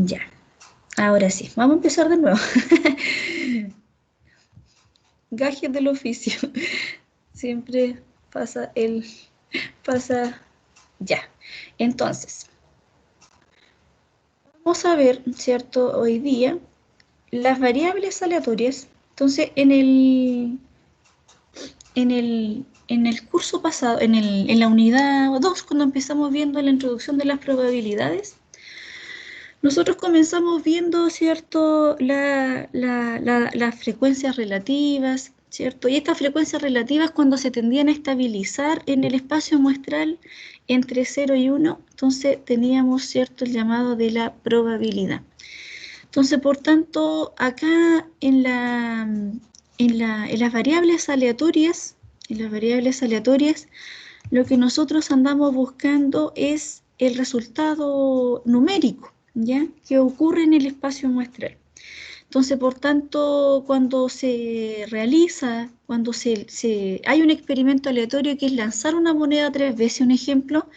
Ya, ahora sí, vamos a empezar de nuevo. Gajes del oficio. Siempre pasa ya. Entonces, vamos a ver, ¿cierto? Hoy día, las variables aleatorias. Entonces, en el curso pasado, en la unidad 2, cuando empezamos viendo la introducción de las probabilidades, nosotros comenzamos viendo, ¿cierto?, las frecuencias relativas, ¿cierto? Y estas frecuencias relativas cuando se tendían a estabilizar en el espacio muestral entre 0 y 1, entonces teníamos, ¿cierto?, el llamado de la probabilidad. Entonces, por tanto, acá en las variables aleatorias, lo que nosotros andamos buscando es el resultado numérico, ¿ya?, que ocurre en el espacio muestral. Entonces, por tanto, cuando hay un experimento aleatorio que es lanzar una moneda 3 veces, un ejemplo,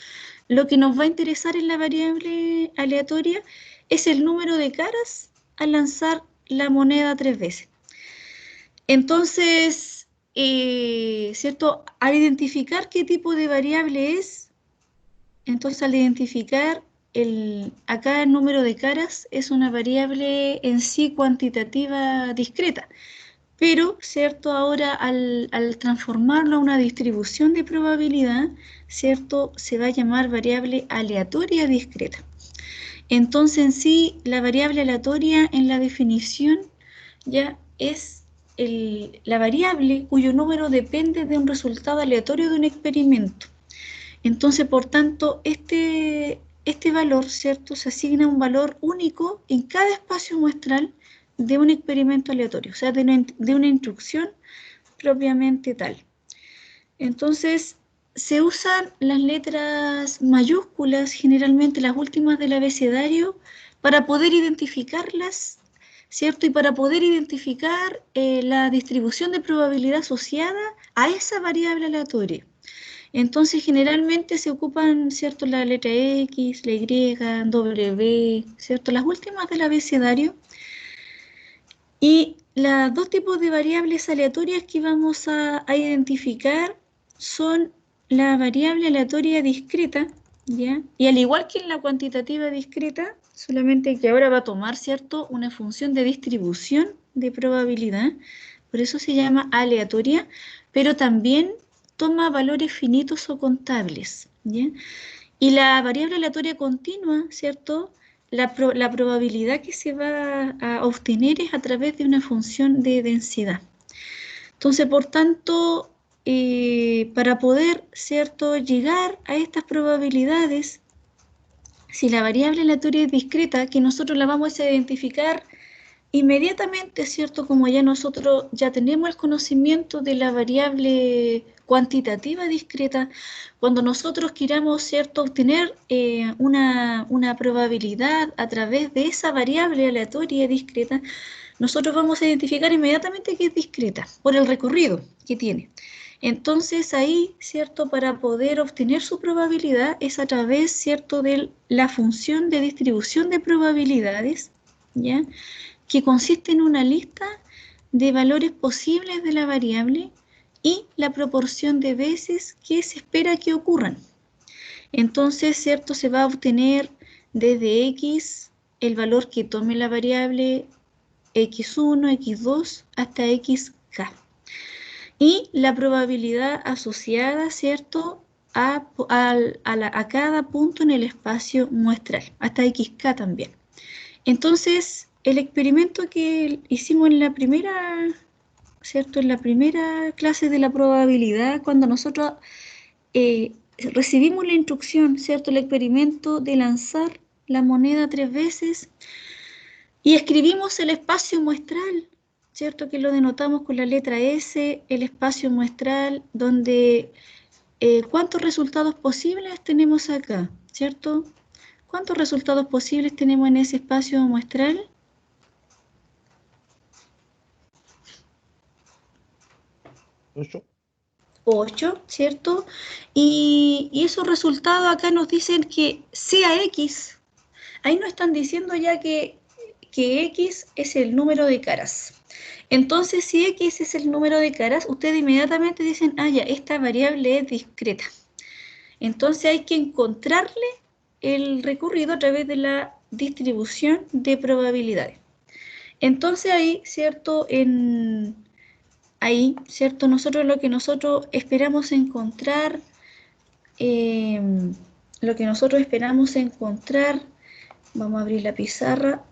lo que nos va a interesar en la variable aleatoria es el número de caras al lanzar la moneda 3 veces. Entonces, ¿cierto? Al identificar qué tipo de variable es, entonces al identificar acá el número de caras es una variable en sí cuantitativa discreta, pero, ¿cierto? Ahora al transformarlo a una distribución de probabilidad, ¿cierto?, se va a llamar variable aleatoria discreta. Entonces, en sí, la variable aleatoria en la definición ya es la variable cuyo número depende de un resultado aleatorio de un experimento. Entonces, por tanto, este valor, ¿cierto?, se asigna un valor único en cada espacio muestral de un experimento aleatorio, o sea, de una instrucción propiamente tal. Entonces, se usan las letras mayúsculas, generalmente las últimas del abecedario, para poder identificarlas, ¿cierto? Y para poder identificar la distribución de probabilidad asociada a esa variable aleatoria. Entonces, generalmente se ocupan, ¿cierto?, la letra X, la Y, W, ¿cierto?, las últimas del abecedario. Y los dos tipos de variables aleatorias que vamos a identificar son la variable aleatoria discreta, ¿ya? Y al igual que en la cuantitativa discreta, solamente que ahora va a tomar, ¿cierto?, una función de distribución de probabilidad, por eso se llama aleatoria, pero también toma valores finitos o contables, ¿ya? Y la variable aleatoria continua, ¿cierto?, la probabilidad que se va a obtener es a través de una función de densidad. Entonces, por tanto, para poder, ¿cierto?, llegar a estas probabilidades, si la variable aleatoria es discreta, que nosotros la vamos a identificar inmediatamente, ¿cierto? Como ya nosotros ya tenemos el conocimiento de la variable cuantitativa discreta, cuando nosotros queramos, ¿cierto?, obtener una probabilidad a través de esa variable aleatoria discreta, nosotros vamos a identificar inmediatamente que es discreta por el recorrido que tiene. Entonces ahí, ¿cierto?, para poder obtener su probabilidad es a través, ¿cierto?, de la función de distribución de probabilidades, ¿ya?, que consiste en una lista de valores posibles de la variable y la proporción de veces que se espera que ocurran. Entonces, ¿cierto?, se va a obtener desde X el valor que tome la variable X1, X2 hasta XK. Y la probabilidad asociada, ¿cierto?, a cada punto en el espacio muestral, hasta XK también. Entonces, el experimento que hicimos en la primera, ¿cierto?, en la primera clase de la probabilidad, cuando nosotros recibimos la instrucción, ¿cierto?, el experimento de lanzar la moneda 3 veces y escribimos el espacio muestral, ¿cierto?, que lo denotamos con la letra S, el espacio muestral donde ¿cuántos resultados posibles tenemos acá?, ¿cierto? ¿Cuántos resultados posibles tenemos en ese espacio muestral? 8. 8, ¿cierto? Y esos resultados acá nos dicen que sea X Ahí nos están diciendo ya que X es el número de caras. Entonces, si X es el número de caras, ustedes inmediatamente dicen, ah, ya, esta variable es discreta. Entonces hay que encontrarle el recorrido a través de la distribución de probabilidades. Entonces ahí, ¿cierto? Ahí, ¿cierto? Lo que nosotros esperamos encontrar, vamos a abrir la pizarra.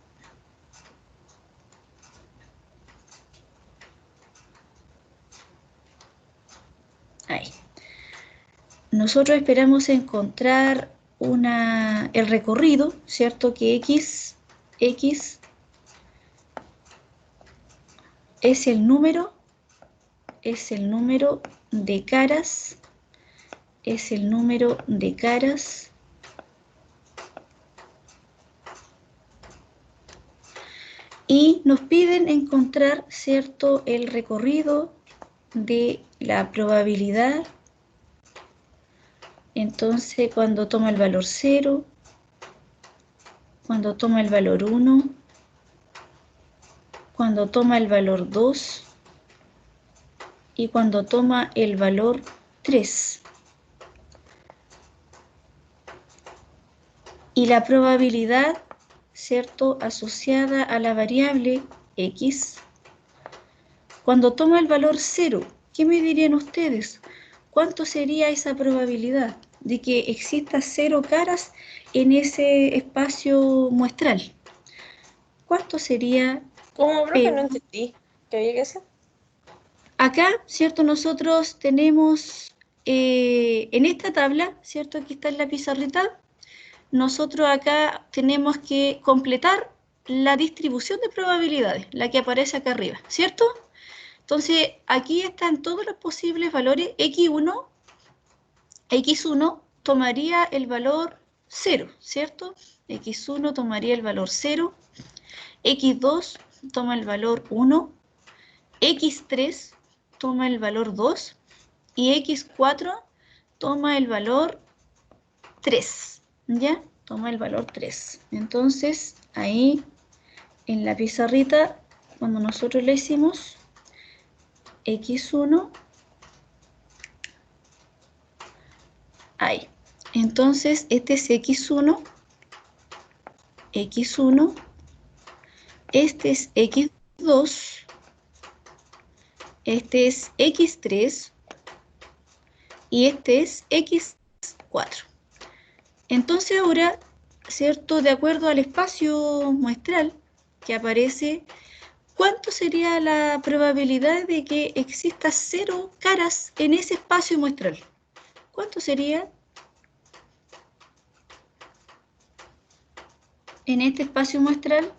Ahí. Nosotros esperamos encontrar el recorrido, ¿cierto? Que X es el número de caras, y nos piden encontrar, ¿cierto?, el recorrido de la probabilidad. Entonces, cuando toma el valor 0, cuando toma el valor 1, cuando toma el valor 2 y cuando toma el valor 3. Y la probabilidad, ¿cierto?, asociada a la variable X, cuando toma el valor 0, ¿qué me dirían ustedes? ¿Cuánto sería esa probabilidad de que exista 0 caras en ese espacio muestral? ¿Cuánto sería? ¿Cómo, profe? No entendí. ¿Qué había que hacer? Acá, ¿cierto? Nosotros tenemos en esta tabla, ¿cierto? Aquí está en la pizarrita. Nosotros acá tenemos que completar la distribución de probabilidades, la que aparece acá arriba, ¿cierto? Entonces, aquí están todos los posibles valores. X1 tomaría el valor 0, ¿cierto? X1 tomaría el valor 0, X2 toma el valor 1, X3 toma el valor 2 y X4 toma el valor 3, ¿ya? Toma el valor 3. Entonces, ahí en la pizarrita, cuando nosotros le hicimos X1, ahí. Entonces, este es X1, este es X2, este es X3 y este es X4. Entonces ahora, ¿cierto? De acuerdo al espacio muestral que aparece, ¿cuánto sería la probabilidad de que exista 0 caras en ese espacio muestral? ¿Cuánto sería en este espacio muestral?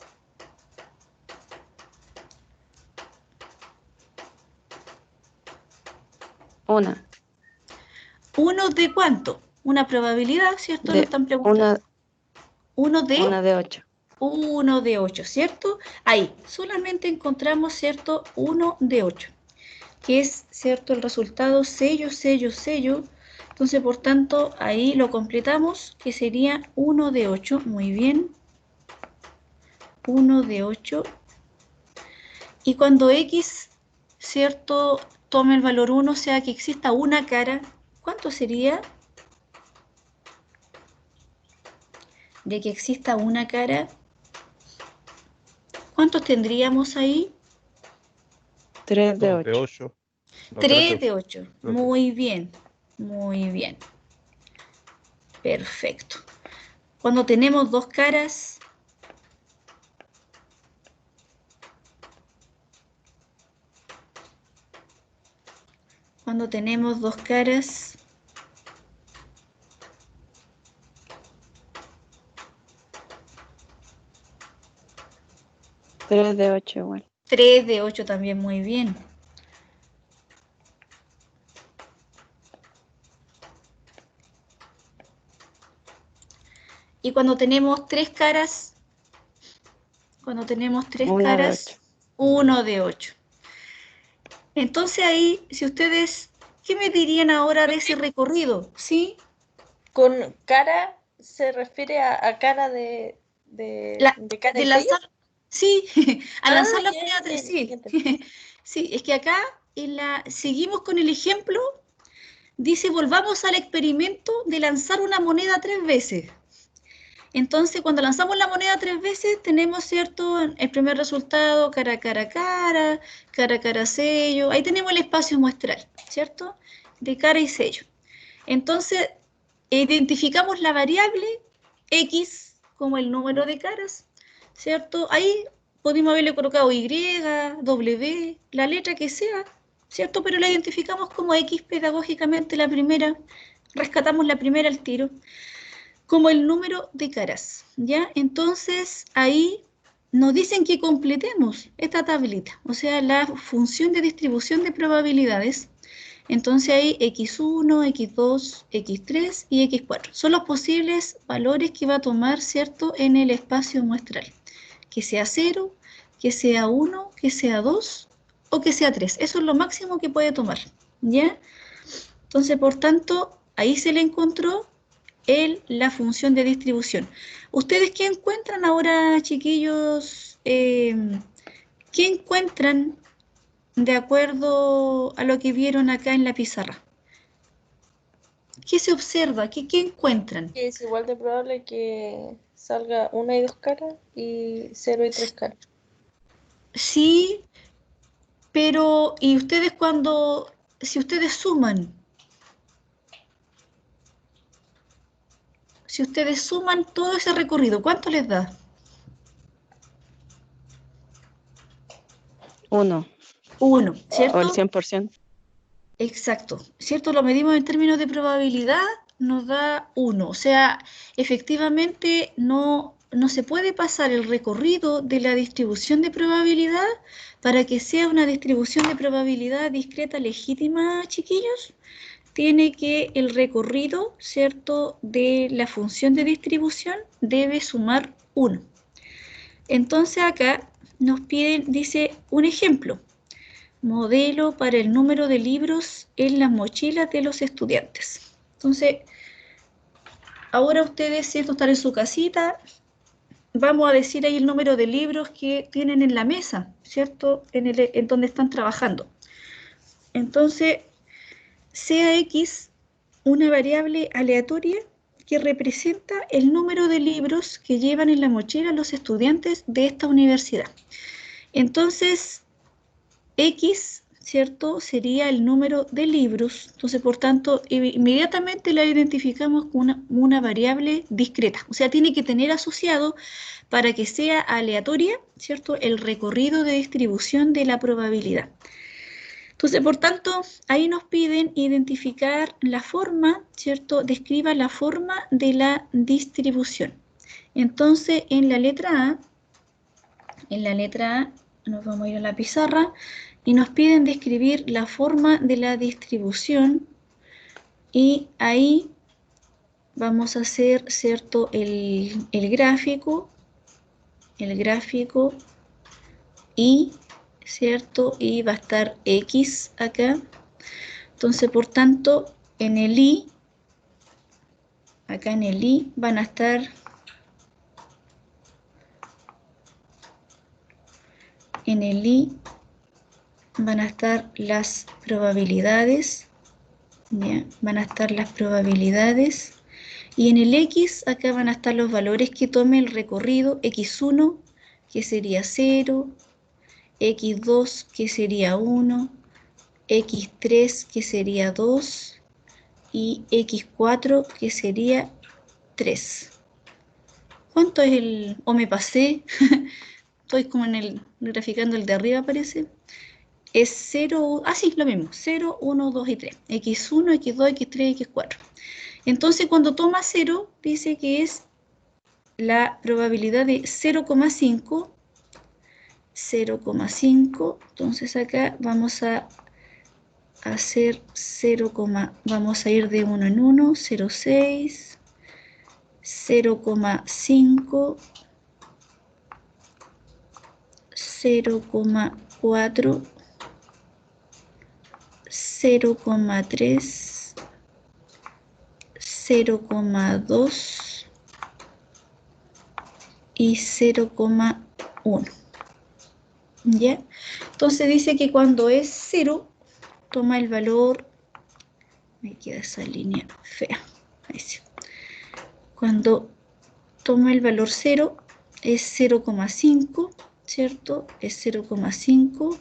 Una. ¿Uno de cuánto? Una probabilidad, ¿cierto? Nos están preguntando. Una de 8. 1 de 8, ¿cierto? Ahí, solamente encontramos, ¿cierto? 1 de 8, que es, ¿cierto? El resultado sello. Entonces, por tanto, ahí lo completamos, que sería 1 de 8. Muy bien. 1 de 8. Y cuando X, ¿cierto?, tome el valor 1, o sea, que exista una cara, ¿cuánto sería de que exista una cara? ¿Cuántos tendríamos ahí? 3 de 2 de 8. 8. 3 de 8. Muy bien, muy bien. Perfecto. Cuando tenemos dos caras, cuando tenemos dos caras, Tres de 8 igual. 3 de 8 también, muy bien. Y cuando tenemos tres caras, Una de 8. 1 de 8. Entonces ahí, si ustedes, ¿qué me dirían ahora de ese recorrido? ¿Sí? Con cara se refiere a cara de de cara de y sello. lanzar, sí, a lanzar la ya, moneda, ya, sí, ya entendí. sí, es que acá seguimos con el ejemplo, dice volvamos al experimento de lanzar una moneda 3 veces. Entonces, cuando lanzamos la moneda 3 veces, tenemos, ¿cierto? El primer resultado, cara a cara, cara a cara, sello. Ahí tenemos el espacio muestral, ¿cierto? De cara y sello. Entonces, identificamos la variable X como el número de caras, ¿cierto? Ahí podemos haberle colocado Y, W, la letra que sea, ¿cierto? Pero la identificamos como X pedagógicamente, la primera, rescatamos la primera al tiro como el número de caras, ¿ya? Entonces, ahí nos dicen que completemos esta tablita, o sea, la función de distribución de probabilidades. Entonces hay x1, x2, x3 y x4. Son los posibles valores que va a tomar, ¿cierto?, en el espacio muestral. Que sea 0, que sea 1, que sea 2 o que sea 3. Eso es lo máximo que puede tomar, ¿ya? Entonces, por tanto, ahí se le encontró la función de distribución. ¿Ustedes qué encuentran ahora, chiquillos? ¿Qué encuentran de acuerdo a lo que vieron acá en la pizarra? ¿Qué se observa? ¿Qué encuentran? Que es igual de probable que salga 1 y 2 caras y 0 y 3 caras. Sí, pero ¿y ustedes si ustedes suman? Si ustedes suman todo ese recorrido, ¿cuánto les da? 1 1, o el ¿cierto? 100%. Exacto, ¿cierto? Lo medimos en términos de probabilidad, nos da 1. O sea, efectivamente no se puede pasar el recorrido de la distribución de probabilidad para que sea una distribución de probabilidad discreta legítima, chiquillos. Tiene que el recorrido, ¿cierto?, de la función de distribución debe sumar 1. Entonces acá nos piden, dice, un ejemplo. Modelo para el número de libros en las mochilas de los estudiantes. Entonces, ahora ustedes, ¿cierto?, están en su casita, vamos a decir ahí el número de libros que tienen en la mesa, ¿cierto?, en donde están trabajando. Entonces, sea X una variable aleatoria que representa el número de libros que llevan en la mochila los estudiantes de esta universidad. Entonces, X, ¿cierto?, sería el número de libros. Entonces, por tanto, inmediatamente la identificamos como una variable discreta. O sea, tiene que tener asociado, para que sea aleatoria, ¿cierto?, el recorrido de distribución de la probabilidad. Entonces, por tanto, ahí nos piden identificar la forma, ¿cierto?, describa la forma de la distribución. Entonces, en la letra A, nos vamos a ir a la pizarra, y nos piden describir la forma de la distribución, y ahí vamos a hacer, ¿cierto?, el gráfico, y, ¿cierto?, y va a estar X acá. Entonces, por tanto, en el Y, acá en el Y van a estar las probabilidades, ¿ya? Van a estar las probabilidades, y en el X acá van a estar los valores que tome el recorrido, X1 que sería 0, X2 que sería 1, X3 que sería 2 y X4 que sería 3. ¿Cuánto es o me pasé? Estoy como graficando el de arriba, parece. Es 0, sí, lo mismo, 0, 1, 2 y 3. X1, X2, X3, X4. Entonces, cuando toma 0, dice que es la probabilidad de 0,5. 0,5. Entonces, acá vamos a hacer 0, vamos a ir de 1 en 1, 0,6, 0,5, 0,4, 0,3, 0,2 y 0,1. ¿Ya? Entonces dice que cuando es 0, toma el valor, me queda esa línea fea, ahí sí. Cuando toma el valor 0 es 0,5, ¿cierto? Es 0,5.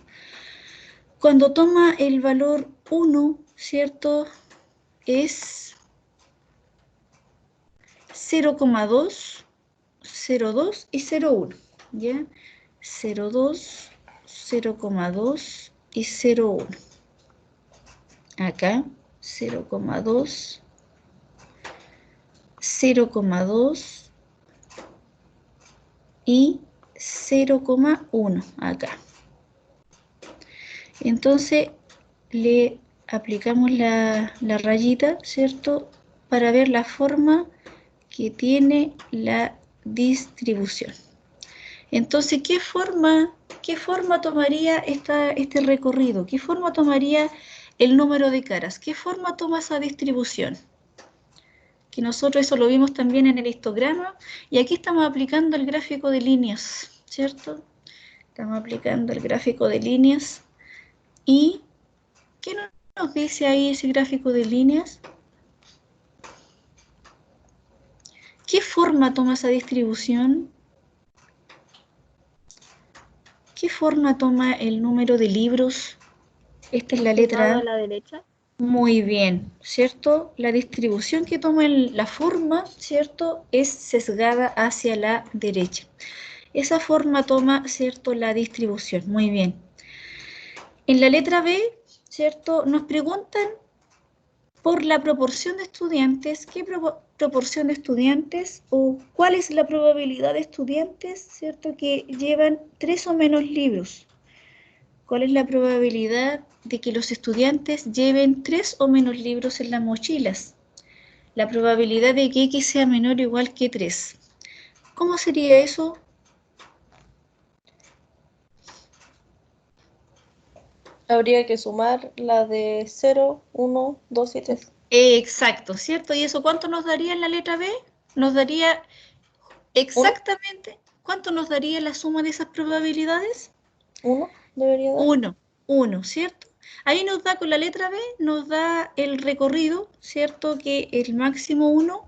Cuando toma el valor 1, ¿cierto? Es 0,2, 0,2 y 0,1, ¿ya? 0,2, 0,2 y 0,1. Acá, 0,2, 0,2 y 0,1 acá. Entonces, le aplicamos la rayita, ¿cierto? Para ver la forma que tiene la distribución. Entonces, ¿qué forma tomaría este recorrido? ¿Qué forma tomaría el número de caras? ¿Qué forma toma esa distribución? Que nosotros eso lo vimos también en el histograma, y aquí estamos aplicando el gráfico de líneas, ¿cierto? Estamos aplicando el gráfico de líneas. ¿Y qué nos dice ahí ese gráfico de líneas? ¿Qué forma toma esa distribución? ¿Qué forma toma el número de libros? Esta es la letra A. A la derecha. Muy bien, ¿cierto? La distribución que toma la forma, ¿cierto? Es sesgada hacia la derecha. Esa forma toma, ¿cierto? La distribución. Muy bien. En la letra B, ¿cierto? Nos preguntan por la proporción de estudiantes. ¿Qué proporción de estudiantes o cuál es la probabilidad de estudiantes, ¿cierto? Que llevan 3 o menos libros. ¿Cuál es la probabilidad de que los estudiantes lleven 3 o menos libros en las mochilas? La probabilidad de que X sea menor o igual que 3. ¿Cómo sería eso? Habría que sumar la de 0, 1, 2 y 3. Exacto, ¿cierto? ¿Y eso cuánto nos daría en la letra B? Nos daría exactamente, ¿cuánto nos daría la suma de esas probabilidades? 1 debería dar. 1, 1, ¿cierto? Ahí nos da con la letra B, nos da el recorrido, ¿cierto? Que el máximo 1,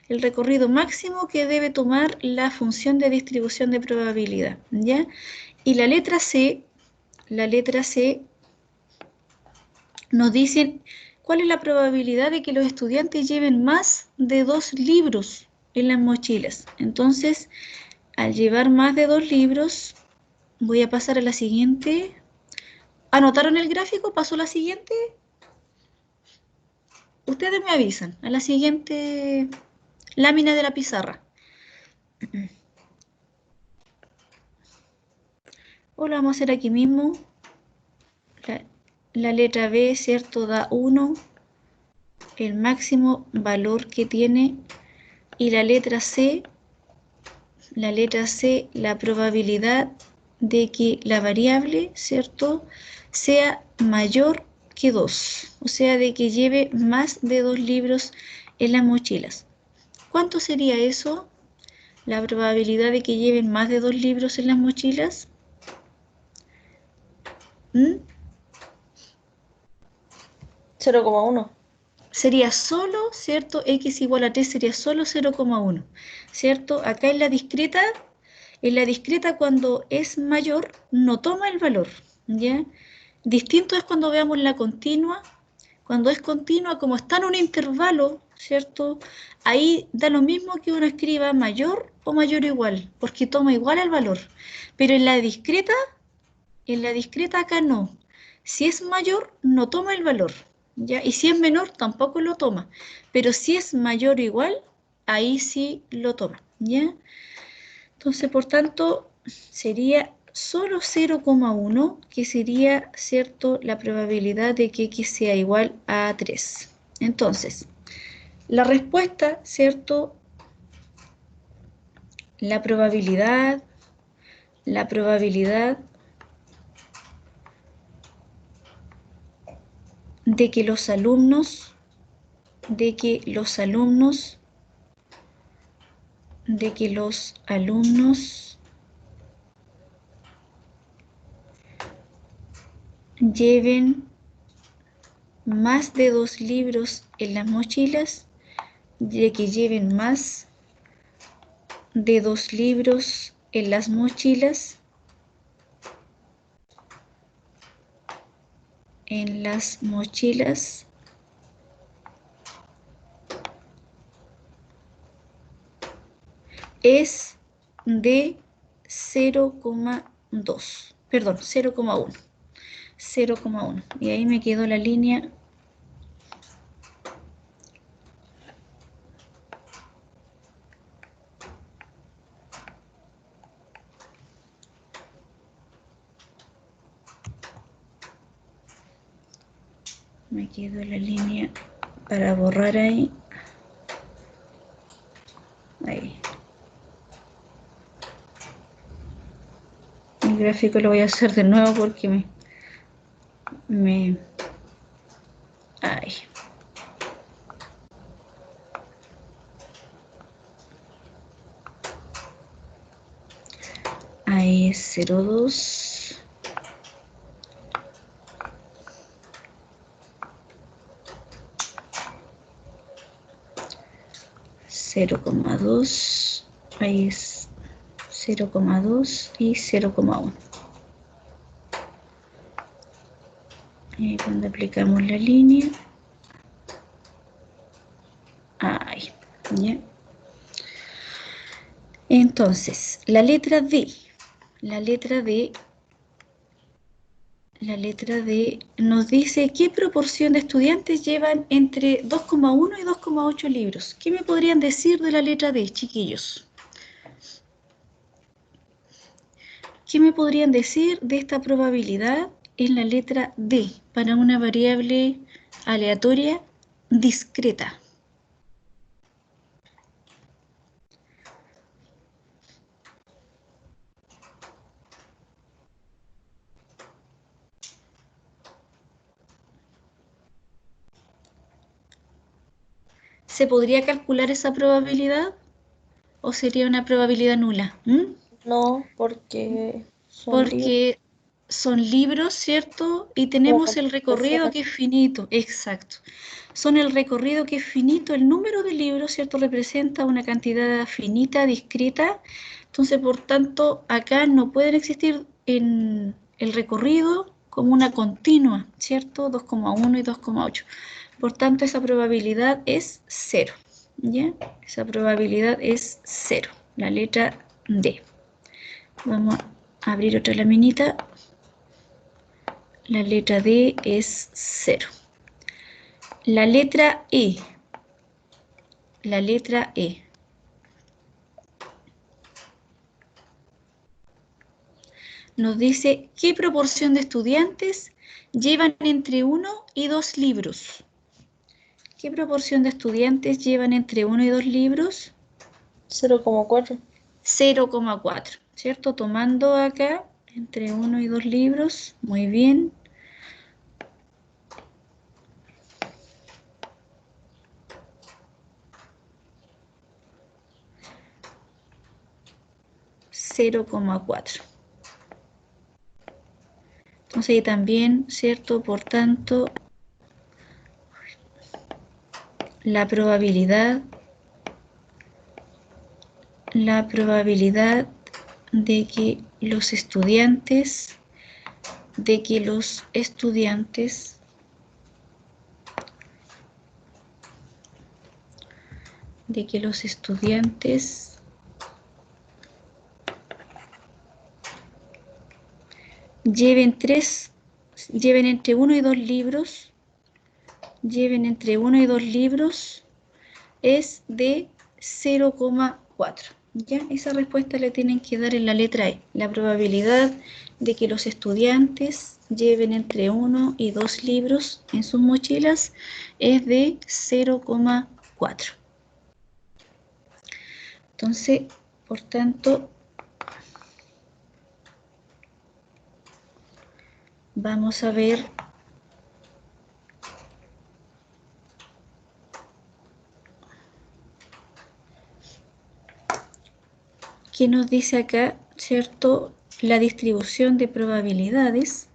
el recorrido máximo que debe tomar la función de distribución de probabilidad, ¿ya? Y la letra C nos dicen cuál es la probabilidad de que los estudiantes lleven más de 2 libros en las mochilas. Entonces, al llevar más de 2 libros, voy a pasar a la siguiente. ¿Anotaron el gráfico? ¿Pasó a la siguiente? Ustedes me avisan. A la siguiente lámina de la pizarra. O lo vamos a hacer aquí mismo. La letra B, ¿cierto? Da 1, el máximo valor que tiene. Y la letra C, la probabilidad de que la variable, ¿cierto?, sea mayor que 2, o sea, de que lleve más de 2 libros en las mochilas. ¿Cuánto sería eso? La probabilidad de que lleven más de 2 libros en las mochilas. ¿Mm? 0,1. Sería solo, ¿cierto? X igual a 3 sería solo 0,1, ¿cierto? Acá en la discreta cuando es mayor no toma el valor, ¿ya? Distinto es cuando veamos la continua. Cuando es continua, como está en un intervalo, ¿cierto? Ahí da lo mismo que uno escriba mayor o mayor o igual, porque toma igual el valor. Pero en la discreta acá no. Si es mayor, no toma el valor, ¿ya? Y si es menor, tampoco lo toma. Pero si es mayor o igual, ahí sí lo toma, ¿ya? Entonces, por tanto, sería solo 0,1, que sería, ¿cierto?, la probabilidad de que X sea igual a 3. Entonces, la respuesta, ¿cierto?, la probabilidad de que los alumnos de que los alumnos lleven más de 2 libros en las mochilas, de que lleven más de 2 libros en las mochilas, es de 0,2, perdón, 0,1. 0,1. Y ahí me quedó la línea. Me quedó la línea para borrar ahí. Ahí. El gráfico lo voy a hacer de nuevo porque ahí. Ahí es 0,2. (0,2) ahí es 0,2 y 0,1. Y cuando aplicamos la línea, ahí, ¿ya? Entonces, la letra D nos dice qué proporción de estudiantes llevan entre 2,1 y 2,8 libros. ¿Qué me podrían decir de la letra D, chiquillos? ¿Qué me podrían decir de esta probabilidad en la letra D para una variable aleatoria discreta? ¿Se podría calcular esa probabilidad o sería una probabilidad nula? No, porque son libros. Porque son libros, ¿cierto? Y tenemos el recorrido que es finito, exacto. Son el recorrido que es finito, el número de libros, ¿cierto? Representa una cantidad finita, discreta. Entonces, por tanto, acá no pueden existir en el recorrido como una continua, ¿cierto? 2,1 y 2,8. Por tanto, esa probabilidad es 0, ¿ya? Esa probabilidad es 0, la letra D. Vamos a abrir otra laminita. La letra D es 0. La letra E. La letra E. Nos dice qué proporción de estudiantes llevan entre 1 y 2 libros. ¿Qué proporción de estudiantes llevan entre 1 y 2 libros? 0,4. 0,4, ¿cierto? Tomando acá entre 1 y 2 libros. Muy bien. (0,4). Entonces ahí también, ¿cierto? Por tanto, la probabilidad de que los estudiantes lleven entre 1 y 2 libros, es de 0,4. ¿Ya? Esa respuesta le tienen que dar en la letra E. La probabilidad de que los estudiantes lleven entre 1 y 2 libros en sus mochilas es de 0,4. Entonces, por tanto, vamos a ver ¿qué nos dice acá, cierto? La distribución de probabilidades.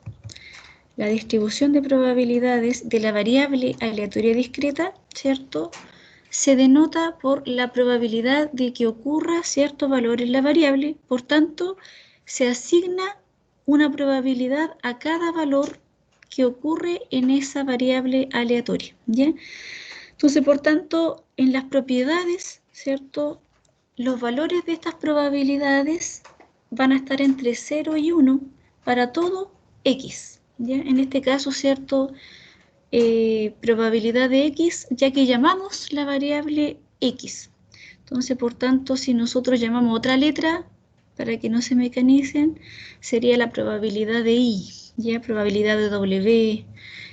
La distribución de probabilidades de la variable aleatoria discreta, ¿cierto? Se denota por la probabilidad de que ocurra cierto valor en la variable, por tanto, se asigna una probabilidad a cada valor que ocurre en esa variable aleatoria, ¿ya? Entonces, por tanto, en las propiedades, ¿cierto? Los valores de estas probabilidades van a estar entre 0 y 1 para todo X, ¿ya? En este caso, ¿cierto? Probabilidad de X, ya que llamamos la variable X. Entonces, por tanto, si nosotros llamamos otra letra, para que no se mecanicen, sería la probabilidad de I, ¿ya? Probabilidad de W.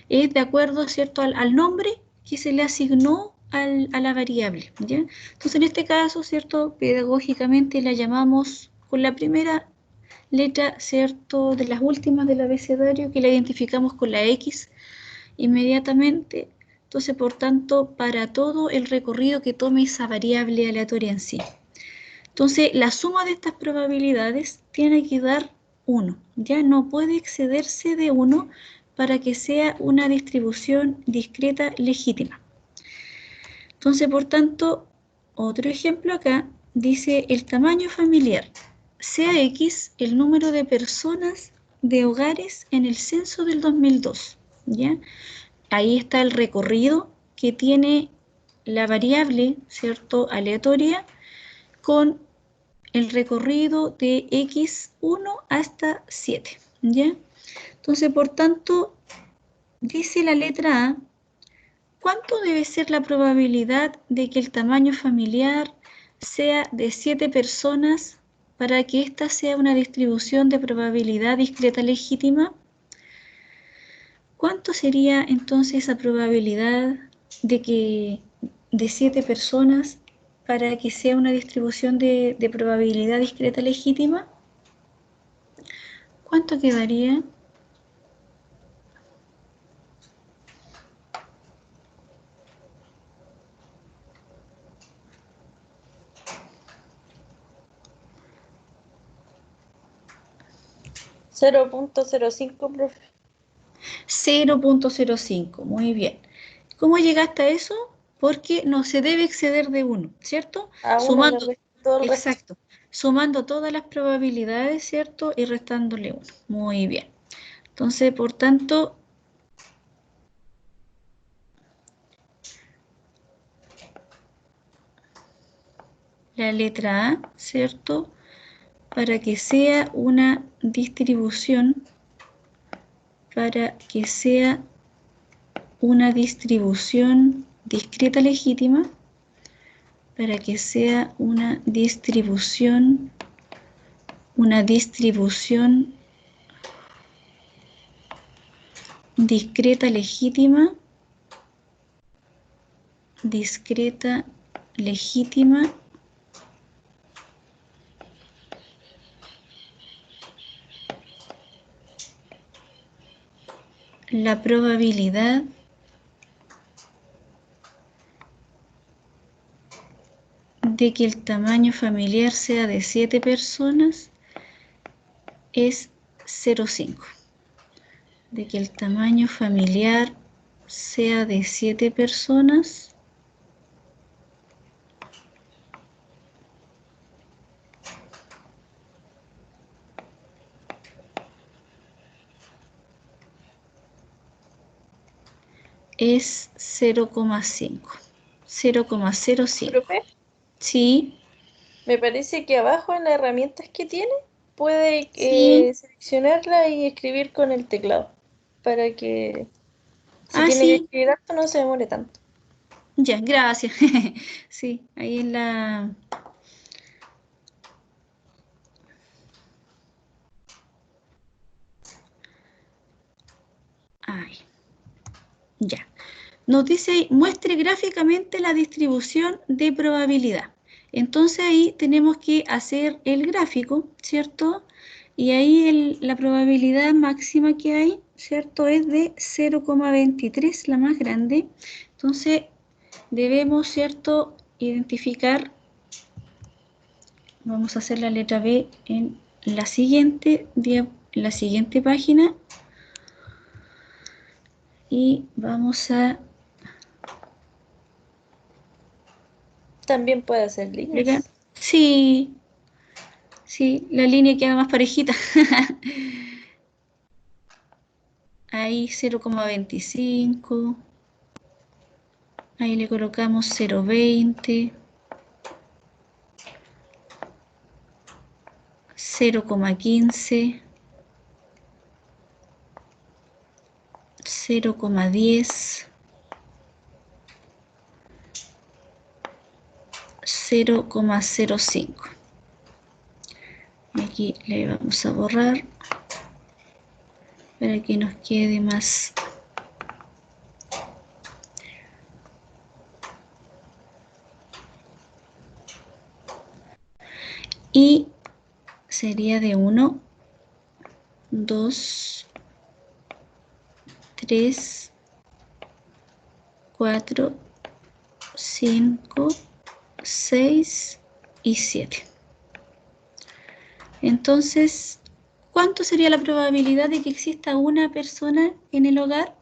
Es de acuerdo, ¿cierto? Al nombre que se le asignó a la variable, ¿ya? Entonces, en este caso, ¿cierto? Pedagógicamente la llamamos con la primera letra, ¿cierto? De las últimas del abecedario, que la identificamos con la X inmediatamente. Entonces, por tanto, para todo el recorrido que tome esa variable aleatoria en sí. Entonces, la suma de estas probabilidades tiene que dar 1. Ya no puede excederse de 1 para que sea una distribución discreta legítima. Entonces, por tanto, otro ejemplo acá dice el tamaño familiar. Sea X el número de personas de hogares en el censo del 2002. ¿Ya? Ahí está el recorrido que tiene la variable, ¿cierto?, aleatoria, con el recorrido de x1 hasta 7, ¿ya? Entonces, por tanto, dice la letra A, ¿cuánto debe ser la probabilidad de que el tamaño familiar sea de 7 personas para que esta sea una distribución de probabilidad discreta legítima? ¿Cuánto sería entonces esa probabilidad de 7 personas para que sea una distribución de probabilidad discreta legítima? ¿Cuánto quedaría? $0.05, profe. 0.05, muy bien. ¿Cómo llegaste a eso? Porque no se debe exceder de 1, ¿cierto? A 1 le resto todo el resto. Exacto, sumando todas las probabilidades, ¿cierto? Y restándole 1. Muy bien. Entonces, por tanto, la letra A, ¿cierto? Para que sea una distribución, discreta legítima, para que sea una distribución discreta legítima, la probabilidad de que el tamaño familiar sea de 7 personas es 0,5. De que el tamaño familiar sea de 7 personas es 0,5. 0,05. Profe, Sí, me parece que abajo en las herramientas que tiene puede sí. seleccionarla y escribir con el teclado para que si Ah, tiene que sí. escribir harto no se demore tanto. Ya, gracias. Sí, ahí en la... Ay, ya. Nos dice ahí, muestre gráficamente la distribución de probabilidad. Entonces ahí tenemos que hacer el gráfico, ¿cierto? Y ahí la probabilidad máxima que hay, ¿cierto? Es de 0,23, la más grande. Entonces debemos, ¿cierto?, identificar Vamos a hacer la letra B en la siguiente página. Y vamos a... También puede hacer líneas. Sí, sí, la línea queda más parejita. Ahí 0,25. Ahí le colocamos 0,20. 0,15. 0,10. 0,05. Aquí le vamos a borrar para que nos quede más. Y sería de 1, 2, 3, 4, 5, 6 y 7. Entonces, ¿cuánto sería la probabilidad de que exista una persona en el hogar?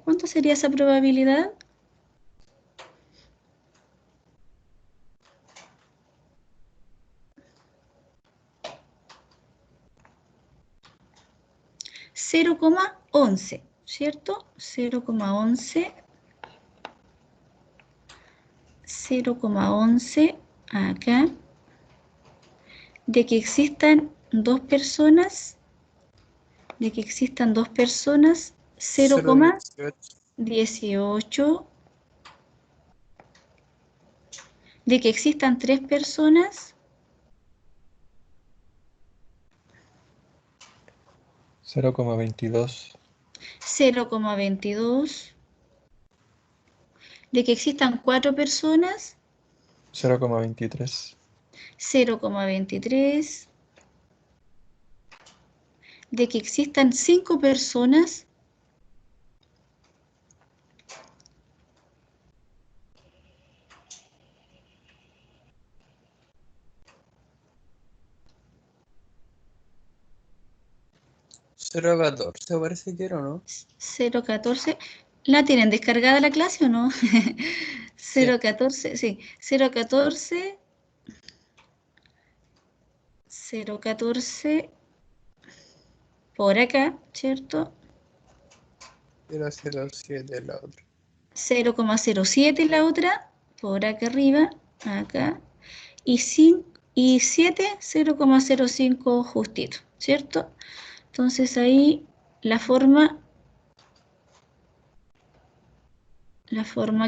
¿Cuánto sería esa probabilidad? (0,11), ¿cierto? 0,11. 0,11 acá. De que existan dos personas. 0,18. De que existan tres personas. 0,22. 0,22. De que existan cuatro personas. 0,23. 0,23. De que existan 5 personas. 0,14 parece que era, ¿no? 0,14. ¿La tienen descargada la clase o no? 0,14, sí. 0,14. 0,14 por acá, ¿cierto? 0,07 la otra. 0,07 la otra, por acá arriba, acá. Y 7, 0,05 justito, ¿cierto? Entonces ahí la forma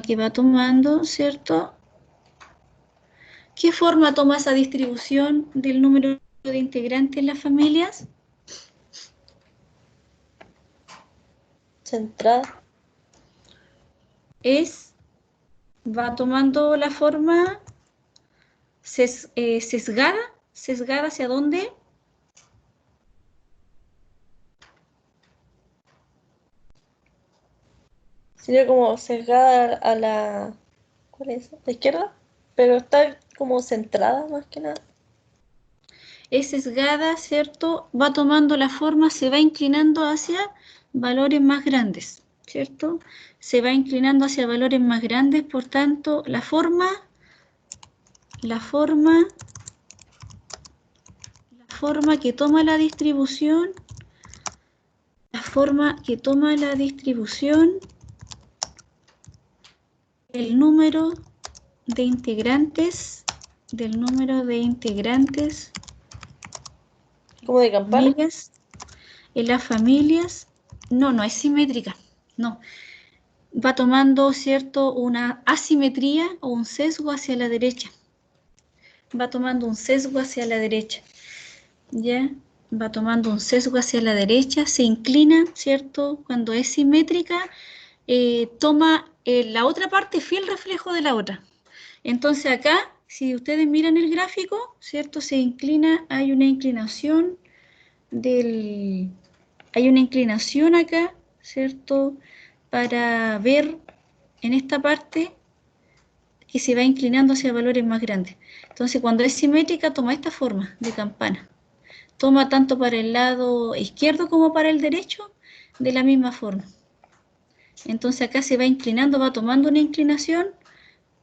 que va tomando, ¿cierto? ¿Qué forma toma esa distribución del número de integrantes en las familias? Centrada. Va tomando la forma sesgada. ¿Sesgada hacia dónde? Sería como sesgada a la... ¿Cuál es? ¿La izquierda? Pero está como centrada más que nada. Es sesgada, ¿cierto? Va tomando la forma, se va inclinando hacia valores más grandes, ¿cierto? Se va inclinando hacia valores más grandes, por tanto, la forma que toma la distribución, el número de integrantes, Como de campana. en las familias, no es simétrica, no. Va tomando, ¿cierto?, una asimetría o un sesgo hacia la derecha. Va tomando un sesgo hacia la derecha, ¿ya? Va tomando un sesgo hacia la derecha, se inclina, ¿cierto? Cuando es simétrica, toma la otra parte fiel reflejo de la otra. Entonces acá, si ustedes miran el gráfico, ¿cierto? Se inclina, hay una inclinación acá, ¿cierto? Para ver en esta parte que se va inclinando hacia valores más grandes. Entonces, cuando es simétrica, toma esta forma de campana. Toma tanto para el lado izquierdo como para el derecho de la misma forma. Entonces, acá se va inclinando, va tomando una inclinación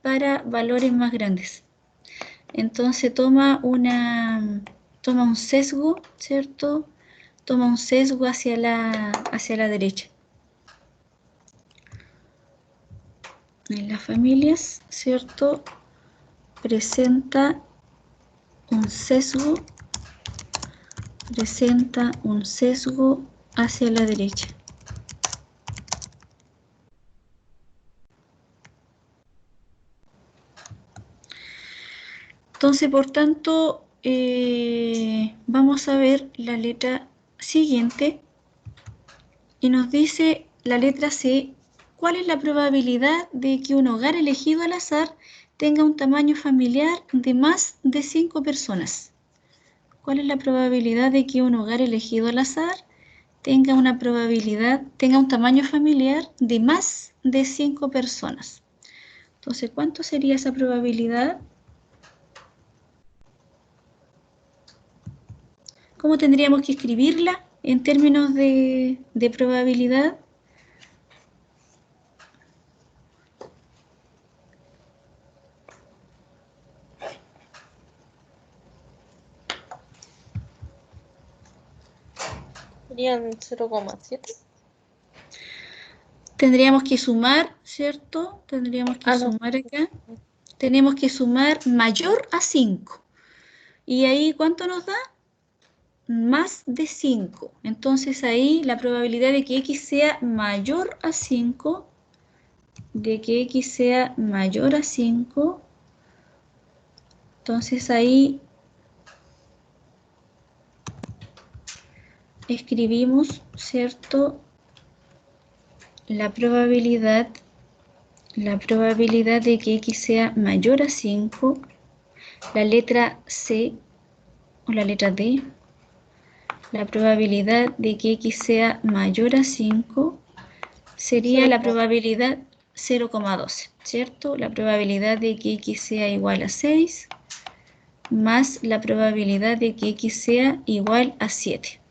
para valores más grandes. Entonces, toma un sesgo, ¿cierto? Toma un sesgo hacia la derecha. En las familias, ¿cierto? Presenta un sesgo hacia la derecha. Entonces, por tanto, vamos a ver la letra siguiente y nos dice la letra C, ¿cuál es la probabilidad de que un hogar elegido al azar tenga un tamaño familiar de más de 5 personas? ¿Cuál es la probabilidad de que un hogar elegido al azar tenga un tamaño familiar de más de 5 personas? Entonces, ¿cuánto sería esa probabilidad? ¿Cómo tendríamos que escribirla en términos de probabilidad? Serían 0,7. Tendríamos que sumar, ¿cierto? Tendríamos que sumar acá. Tenemos que sumar mayor a 5. ¿Y ahí cuánto nos da? Más de 5. Entonces ahí la probabilidad de que x sea mayor a 5, entonces ahí escribimos, ¿cierto? La probabilidad de que x sea mayor a 5, la letra C o la letra D, la probabilidad de que x sea mayor a 5 sería la probabilidad 0,12, ¿cierto? La probabilidad de que x sea igual a 6 más la probabilidad de que x sea igual a 7.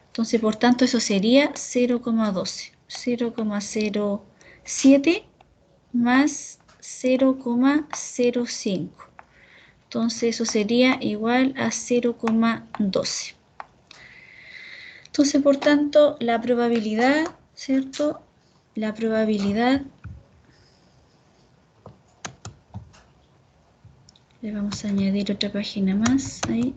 Entonces, por tanto, eso sería 0,12. 0,07 más 0,05. Entonces, eso sería igual a 0,12. Entonces, por tanto, la probabilidad, ¿cierto? La probabilidad, le vamos a añadir otra página más ahí.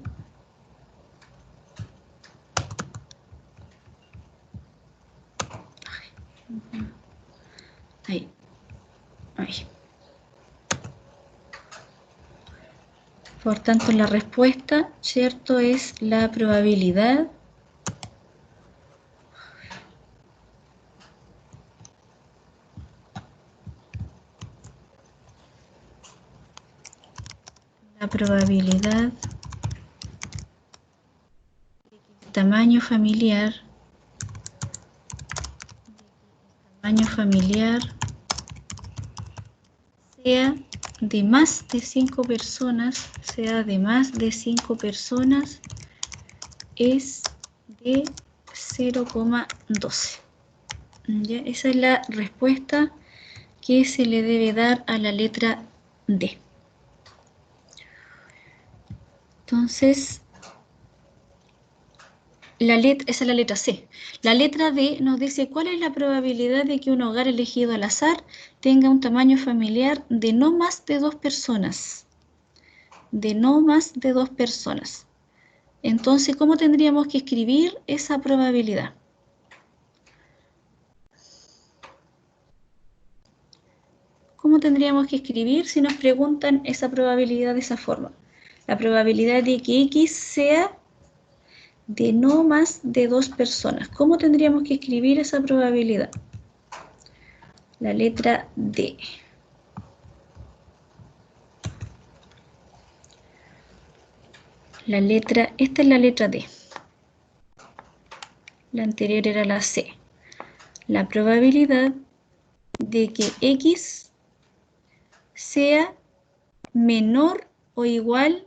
Ahí. Por tanto, la respuesta, ¿cierto? Es la probabilidad tamaño familiar sea de más de 5 personas, es de 0,12. ¿Ya? Esa es la respuesta que se le debe dar a la letra D. Entonces, esa es la letra C. La letra D nos dice cuál es la probabilidad de que un hogar elegido al azar tenga un tamaño familiar de no más de 2 personas. Entonces, ¿cómo tendríamos que escribir esa probabilidad? ¿Cómo tendríamos que escribir si nos preguntan esa probabilidad de esa forma? La probabilidad de que X sea de no más de 2 personas. ¿Cómo tendríamos que escribir esa probabilidad? La letra D. Esta es la letra D. La anterior era la C. La probabilidad de que X sea menor o igual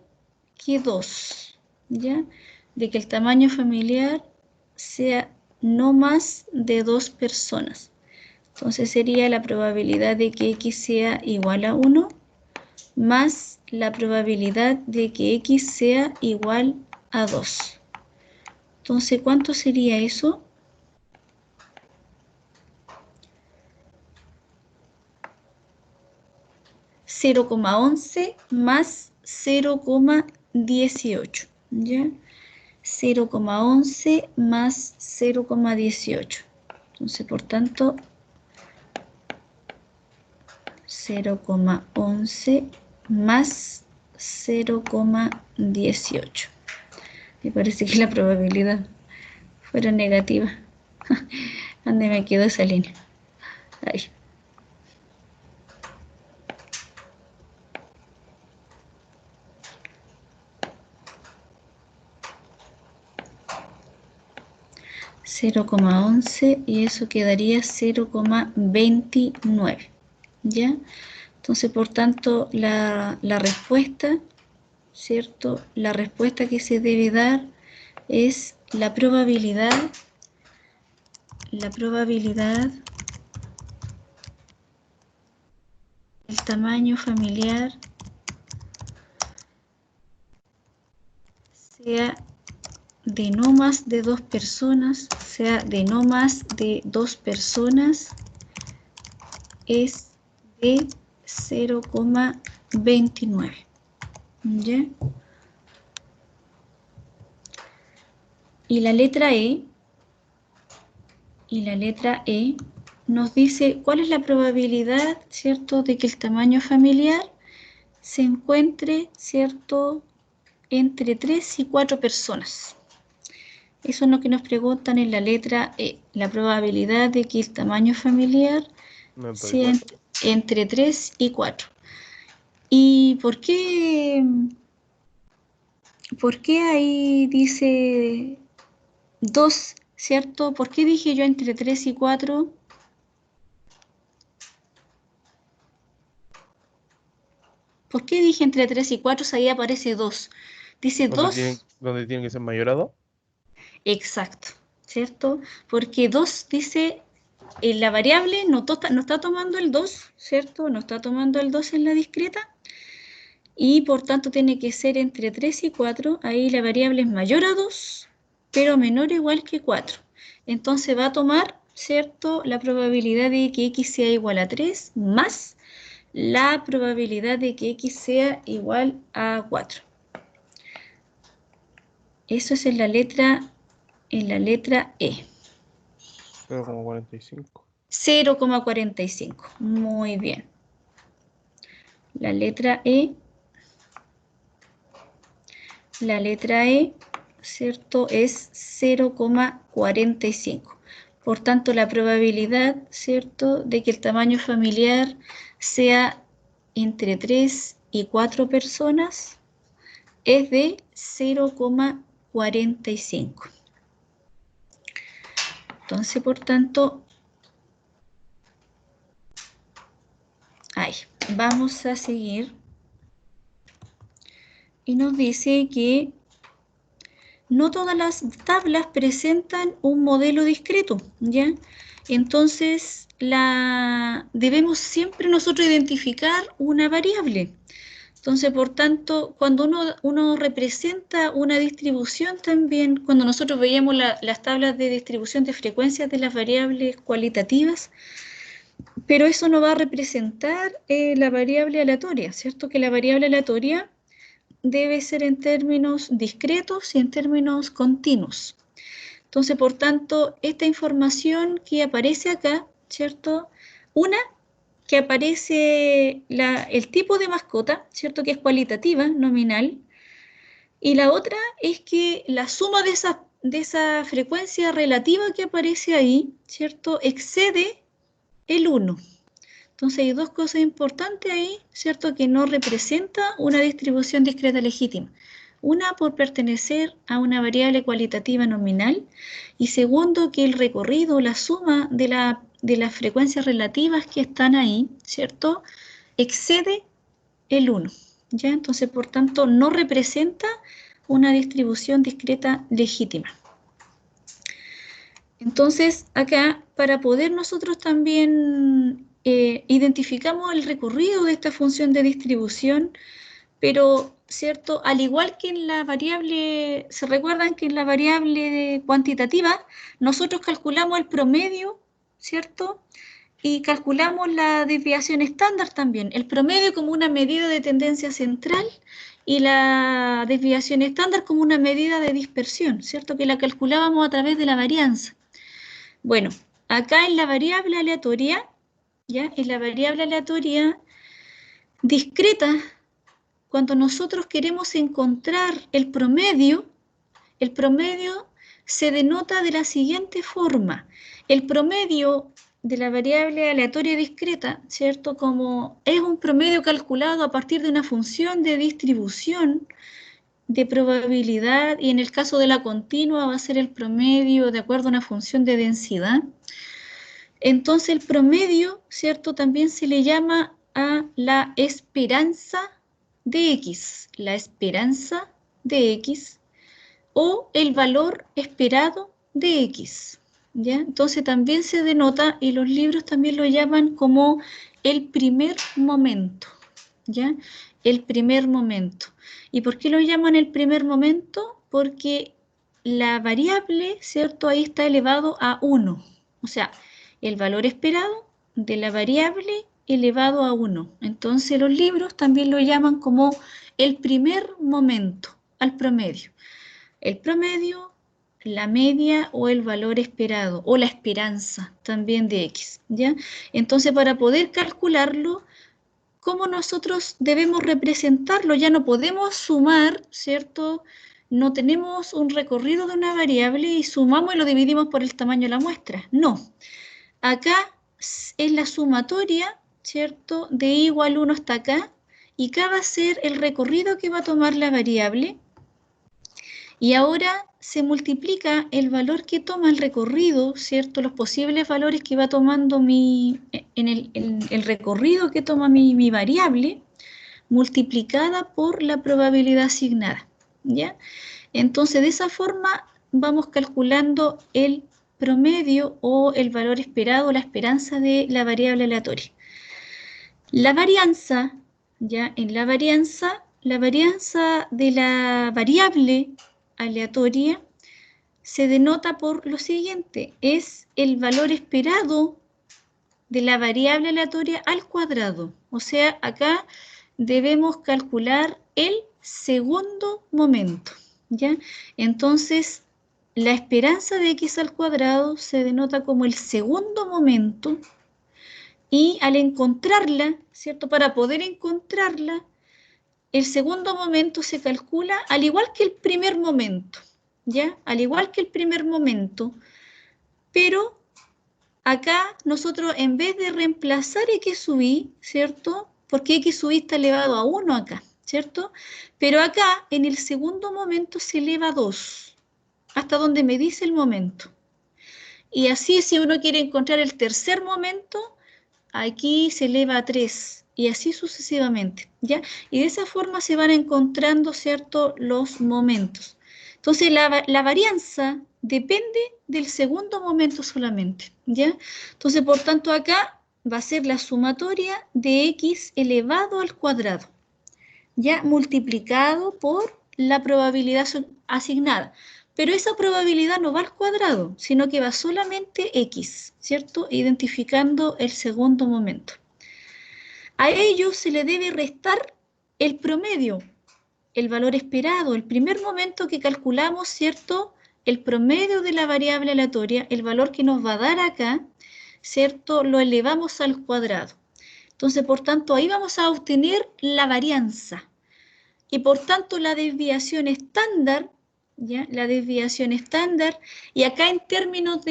que 2, ¿ya? De que el tamaño familiar sea no más de 2 personas. Entonces sería la probabilidad de que X sea igual a 1 más la probabilidad de que X sea igual a 2. Entonces, ¿cuánto sería eso? (0,11 más 0,18, ¿ya? 0,11 más 0,18. Entonces, por tanto, 0,11 más 0,18. Me parece que la probabilidad fuera negativa. ¿Dónde me quedó esa línea? Ahí. (0,11) y eso quedaría 0,29, ¿ya? Entonces, por tanto, la respuesta, ¿cierto? La respuesta que se debe dar es la probabilidad del tamaño familiar sea de no más de 2 personas, es de 0,29, ¿ya? Y la letra E nos dice cuál es la probabilidad, ¿cierto?, de que el tamaño familiar se encuentre, ¿cierto?, entre 3 y 4 personas. Eso es lo que nos preguntan en la letra E, la probabilidad de que el tamaño familiar sea entre 3 y 4. ¿Y por qué ahí dice 2, ¿cierto? ¿Por qué dije yo entre 3 y 4? ¿Por qué dije entre 3 y 4? Ahí aparece 2. Dice 2. ¿Dónde tiene que ser mayor a 2? Exacto, ¿cierto? Porque 2 dice, la variable no está tomando el 2, ¿cierto? No está tomando el 2 en la discreta. Y por tanto tiene que ser entre 3 y 4. Ahí la variable es mayor a 2, pero menor o igual que 4. Entonces va a tomar, ¿cierto?, la probabilidad de que X sea igual a 3 más la probabilidad de que X sea igual a 4. Eso es en la letra E. 0,45. 0,45. Muy bien. La letra E, ¿cierto?, es 0,45. Por tanto, la probabilidad, ¿cierto?, de que el tamaño familiar sea entre 3 y 4 personas es de 0,45. Entonces, por tanto, ahí, vamos a seguir. Y nos dice que no todas las tablas presentan un modelo discreto, ¿ya? Entonces, debemos siempre nosotros identificar una variable. Entonces, por tanto, cuando uno representa una distribución también, cuando nosotros veíamos las tablas de distribución de frecuencias de las variables cualitativas, pero eso no va a representar la variable aleatoria, ¿cierto? Que la variable aleatoria debe ser en términos discretos y en términos continuos. Entonces, por tanto, esta información que aparece acá, ¿cierto? Una, que aparece el tipo de mascota, ¿cierto?, que es cualitativa, nominal, y la otra es que la suma de esa frecuencia relativa que aparece ahí, ¿cierto?, excede el 1. Entonces hay dos cosas importantes ahí, ¿cierto?, que no representa una distribución discreta legítima. Una, por pertenecer a una variable cualitativa nominal, y segundo, que el recorrido, la suma de las frecuencias relativas que están ahí, ¿cierto?, excede el 1, ¿ya? Entonces, por tanto, no representa una distribución discreta legítima. Entonces, acá, para poder nosotros también identificamos el recorrido de esta función de distribución, pero, ¿cierto?, al igual que en la variable, ¿se recuerdan que en la variable cuantitativa nosotros calculamos el promedio, ¿cierto?, y calculamos la desviación estándar también, el promedio como una medida de tendencia central y la desviación estándar como una medida de dispersión, ¿cierto?, que la calculábamos a través de la varianza. Bueno, acá en la variable aleatoria, ¿ya?, en la variable aleatoria discreta, cuando nosotros queremos encontrar el promedio se denota de la siguiente forma. El promedio de la variable aleatoria discreta, ¿cierto?, como es un promedio calculado a partir de una función de distribución de probabilidad, y en el caso de la continua va a ser el promedio de acuerdo a una función de densidad. Entonces el promedio, ¿cierto?, también se le llama a la esperanza de X, la esperanza de X, o el valor esperado de X, ¿ya? Entonces también se denota, y los libros también lo llaman como el primer momento, ¿ya? El primer momento. ¿Y por qué lo llaman el primer momento? Porque la variable, ¿cierto?, ahí está elevado a 1, o sea, el valor esperado de la variable elevado a 1. Entonces los libros también lo llaman como el primer momento al promedio. El promedio, la media o el valor esperado, o la esperanza también de X, ¿ya? Entonces, para poder calcularlo, ¿cómo nosotros debemos representarlo? Ya no podemos sumar, ¿cierto? No tenemos un recorrido de una variable y sumamos y lo dividimos por el tamaño de la muestra. No. Acá es la sumatoria, ¿cierto?, de I igual 1 hasta acá, y acá va a ser el recorrido que va a tomar la variable, y ahora se multiplica el valor que toma el recorrido, ¿cierto?, los posibles valores que va tomando el recorrido que toma mi variable, multiplicada por la probabilidad asignada, ¿ya? Entonces, de esa forma vamos calculando el promedio o el valor esperado, la esperanza de la variable aleatoria. La varianza, ¿ya? En la varianza de la variable aleatoria se denota por lo siguiente: es el valor esperado de la variable aleatoria al cuadrado. O sea, acá debemos calcular el segundo momento, ¿ya? Entonces, la esperanza de X al cuadrado se denota como el segundo momento, y al encontrarla, ¿cierto?, para poder encontrarla, el segundo momento se calcula al igual que el primer momento, ¿ya? Al igual que el primer momento, pero acá nosotros, en vez de reemplazar X sub I, ¿cierto?, porque X sub I está elevado a 1 acá, ¿cierto?, pero acá en el segundo momento se eleva a 2, hasta donde me dice el momento. Y así, si uno quiere encontrar el tercer momento, aquí se eleva a 3, y así sucesivamente, ¿ya? Y de esa forma se van encontrando, ¿cierto?, los momentos. Entonces, la varianza depende del segundo momento solamente, ¿ya? Entonces, por tanto, acá va a ser la sumatoria de X elevado al cuadrado, ya multiplicado por la probabilidad asignada. Pero esa probabilidad no va al cuadrado, sino que va solamente X, ¿cierto?, identificando el segundo momento. A ello se le debe restar el promedio, el valor esperado, el primer momento que calculamos, ¿cierto?, el promedio de la variable aleatoria, el valor que nos va a dar acá, ¿cierto?, lo elevamos al cuadrado. Entonces, por tanto, ahí vamos a obtener la varianza. Y por tanto, la desviación estándar, ¿ya? La desviación estándar, y acá en términos,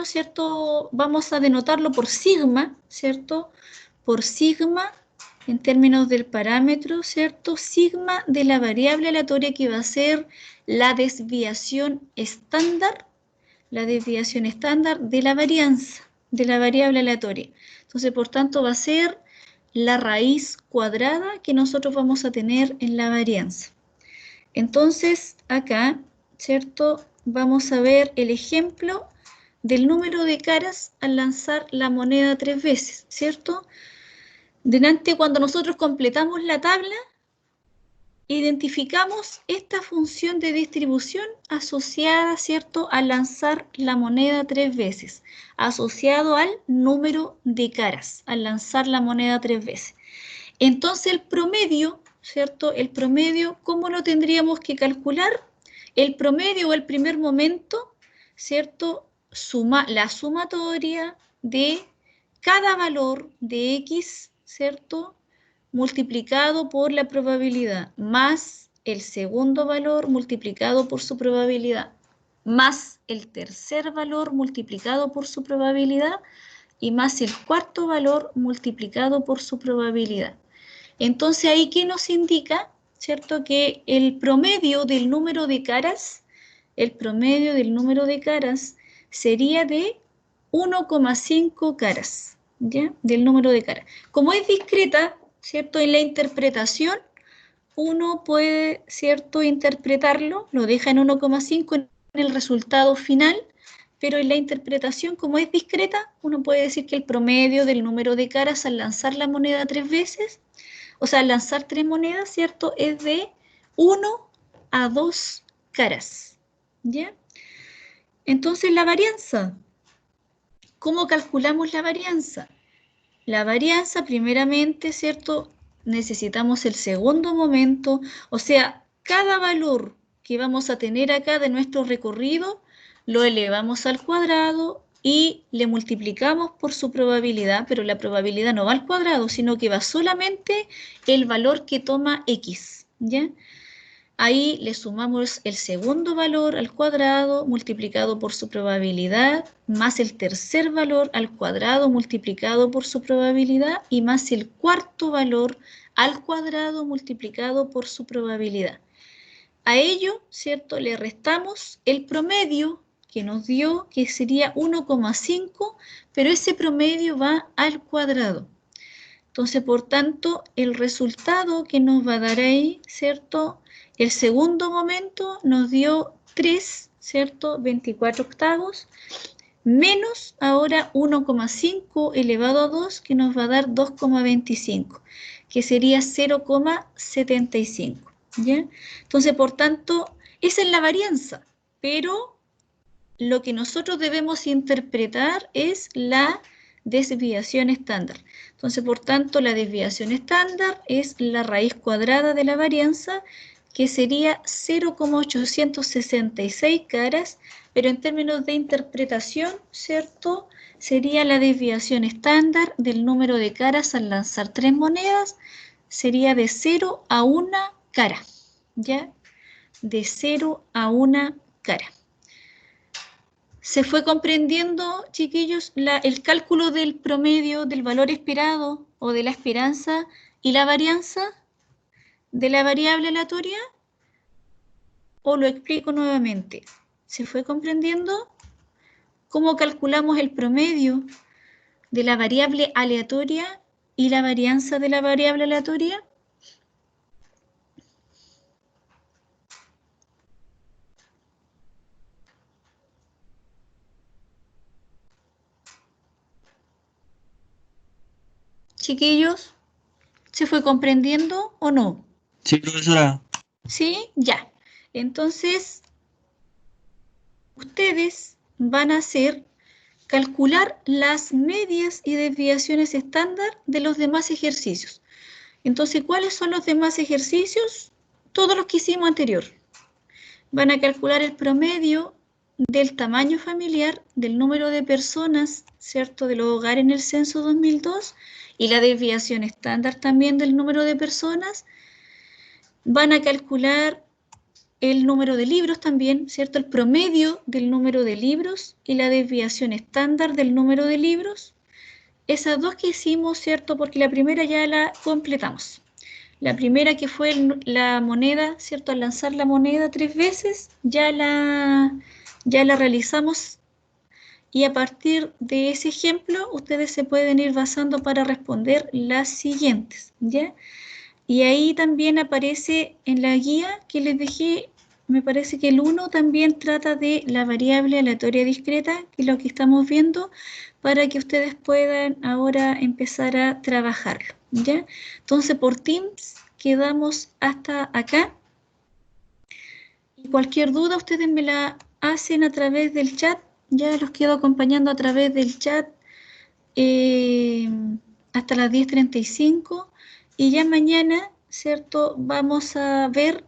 ¿cierto?, vamos a denotarlo por sigma, ¿cierto?, por sigma en términos del parámetro, ¿cierto? Sigma de la variable aleatoria que va a ser la desviación estándar de la varianza, de la variable aleatoria. Entonces, por tanto, va a ser la raíz cuadrada que nosotros vamos a tener en la varianza. Entonces, acá, ¿cierto? Vamos a ver el ejemplo del número de caras al lanzar la moneda 3 veces, ¿cierto? Delante, cuando nosotros completamos la tabla, identificamos esta función de distribución asociada, ¿cierto?, al lanzar la moneda 3 veces, asociado al número de caras, al lanzar la moneda 3 veces. Entonces, el promedio, ¿cierto? El promedio, ¿cómo lo tendríamos que calcular? El promedio o el primer momento, ¿cierto? La sumatoria de cada valor de X, ¿cierto?, multiplicado por la probabilidad, más el segundo valor multiplicado por su probabilidad, más el tercer valor multiplicado por su probabilidad y más el cuarto valor multiplicado por su probabilidad. Entonces, ahí, ¿qué nos indica? ¿Cierto? Que el promedio del número de caras, sería de 1,5 caras, ¿ya? Del número de caras. Como es discreta, ¿cierto? En la interpretación, uno puede, ¿cierto?, interpretarlo, lo deja en 1,5 en el resultado final, pero en la interpretación, como es discreta, uno puede decir que el promedio del número de caras al lanzar la moneda 3 veces, o sea, al lanzar 3 monedas, ¿cierto?, es de 1 a 2 caras, ¿ya? Entonces, la varianza. ¿Cómo calculamos la varianza? La varianza, primeramente, ¿cierto?, necesitamos el segundo momento, o sea, cada valor que vamos a tener acá de nuestro recorrido, lo elevamos al cuadrado y le multiplicamos por su probabilidad, pero la probabilidad no va al cuadrado, sino que va solamente el valor que toma X, ¿ya? Ahí le sumamos el segundo valor al cuadrado multiplicado por su probabilidad, más el tercer valor al cuadrado multiplicado por su probabilidad y más el cuarto valor al cuadrado multiplicado por su probabilidad. A ello, ¿cierto?, le restamos el promedio que nos dio, que sería 1,5, pero ese promedio va al cuadrado. Entonces, por tanto, el resultado que nos va a dar ahí, ¿cierto?, el segundo momento nos dio 3, ¿cierto?, 24 octavos, menos ahora 1,5 elevado a 2, que nos va a dar 2,25, que sería 0,75, ¿ya? Entonces, por tanto, esa es la varianza, pero lo que nosotros debemos interpretar es la desviación estándar. Entonces, por tanto, la desviación estándar es la raíz cuadrada de la varianza, que sería 0,866 caras, pero en términos de interpretación, ¿cierto?, sería la desviación estándar del número de caras al lanzar 3 monedas, sería de 0 a 1 cara, ¿ya? De 0 a 1 cara. ¿Se fue comprendiendo, chiquillos, el cálculo del promedio, del valor esperado o de la esperanza y la varianza de la variable aleatoria? ¿O lo explico nuevamente? ¿Se fue comprendiendo cómo calculamos el promedio de la variable aleatoria y la varianza de la variable aleatoria? Chiquillos, ¿se fue comprendiendo o no? Sí, profesora. ¿Sí? Ya. Entonces, ustedes van a hacer calcular las medias y desviaciones estándar de los demás ejercicios. Entonces, ¿cuáles son los demás ejercicios? Todos los que hicimos anterior. Van a calcular el promedio del tamaño familiar, del número de personas, ¿cierto?, de los hogares en el censo 2002 y la desviación estándar también del número de personas. Van a calcular el número de libros también, ¿cierto?, el promedio del número de libros y la desviación estándar del número de libros. esas dos que hicimos, ¿cierto? Porque la primera ya la completamos. La primera que fue la moneda, ¿cierto? Al lanzar la moneda 3 veces, ya la realizamos. Y a partir de ese ejemplo, ustedes se pueden ir basando para responder las siguientes, ¿ya? Y ahí también aparece en la guía que les dejé, me parece que el 1 también trata de la variable aleatoria discreta, que es lo que estamos viendo, para que ustedes puedan ahora empezar a trabajarlo, ¿ya? Entonces, por Teams quedamos hasta acá. Y cualquier duda, ustedes me la hacen a través del chat. Ya los quedo acompañando a través del chat hasta las 10:35 y ya mañana, ¿cierto? Vamos a ver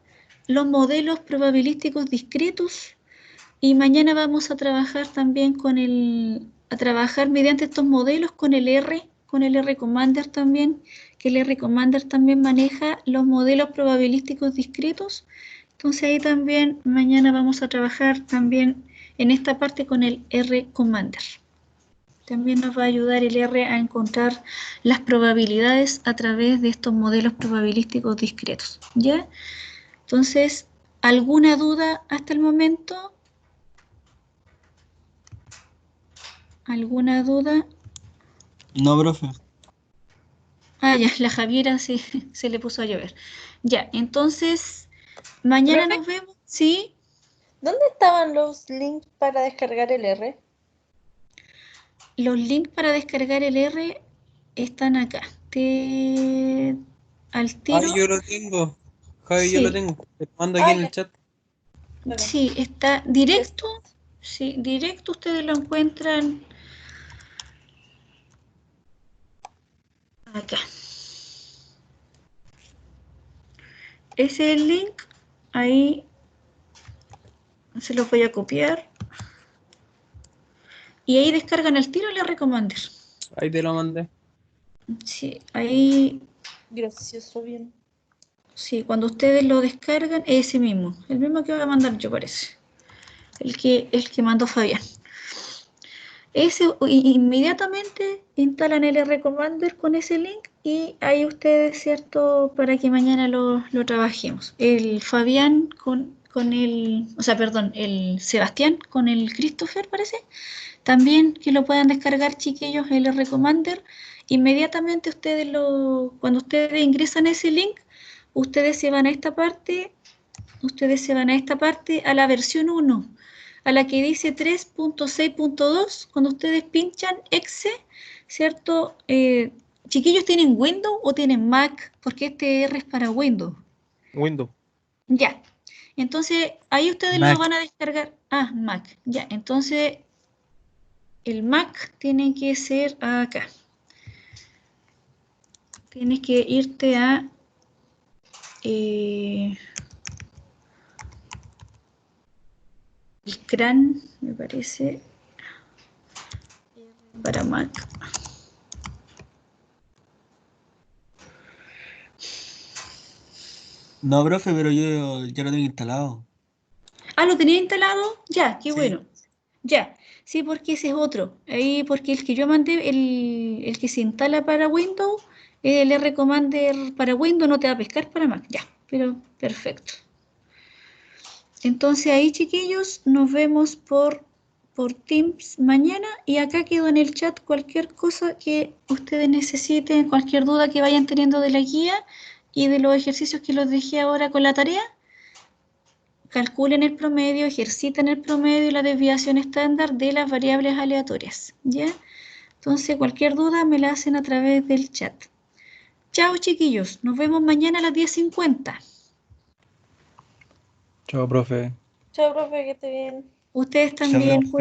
los modelos probabilísticos discretos y mañana vamos a trabajar también a trabajar mediante estos modelos con el R Commander también, que el R Commander también maneja los modelos probabilísticos discretos. Entonces ahí también mañana vamos a trabajar también en esta parte con el R Commander. También nos va a ayudar el R a encontrar las probabilidades a través de estos modelos probabilísticos discretos, ¿ya? Entonces, ¿alguna duda hasta el momento? ¿Alguna duda? No, profe. Ah, ya, la Javiera sí, se le puso a llover. Ya, entonces, mañana ¿Profe? nos vemos, ¿sí? ¿Dónde estaban los links para descargar el R? Los links para descargar el R están acá. Al tiro. Ay, yo lo tengo. Javi, yo Sí, lo tengo. Te lo mando aquí en el Ya. chat. Bueno, sí, está directo. Sí, directo ustedes lo encuentran acá. Ese es el link. Ahí se los voy a copiar. Y ahí descargan al tiro el R Commander. Ahí te lo mandé. Sí, ahí. gracioso, bien. Sí, cuando ustedes lo descargan, ese mismo. El mismo que voy a mandar yo, parece. El que mandó Fabián. Ese, inmediatamente instalan el R Commander con ese link y ahí ustedes, ¿cierto? Para que mañana lo trabajemos. El Fabián el Sebastián con el Christopher, parece. También que lo puedan descargar, chiquillos, el R Commander. Inmediatamente cuando ustedes ingresan ese link, ustedes se van a esta parte, a la versión 1, a la que dice 3.6.2, cuando ustedes pinchan exe, ¿cierto? Chiquillos, ¿tienen Windows o tienen Mac? Porque este R es para Windows. Windows. Ya. Entonces, ahí ustedes lo Mac. van a descargar. Ah, Mac. Ya. Entonces, el Mac tiene que ser acá. Tienes que irte a... el CRAN, me parece, para Mac. No, profe, pero yo ya lo tengo instalado. Ah, ¿lo tenía instalado? Ya, qué Sí. bueno. Ya, sí, porque ese es otro. Ahí, porque el que yo mandé, el que se instala para Windows, el R Commander para Windows no te va a pescar para Mac. Ya, pero perfecto. Entonces ahí, chiquillos, nos vemos por Teams mañana y acá quedo en el chat cualquier cosa que ustedes necesiten, cualquier duda que vayan teniendo de la guía y de los ejercicios que los dejé ahora con la tarea. Calculen el promedio, ejerciten el promedio y la desviación estándar de las variables aleatorias, ¿ya? Entonces, cualquier duda me la hacen a través del chat. Chao, chiquillos. Nos vemos mañana a las 10:50. Chao, profe. Chao, profe, que esté bien. Ustedes Chao, también. profe.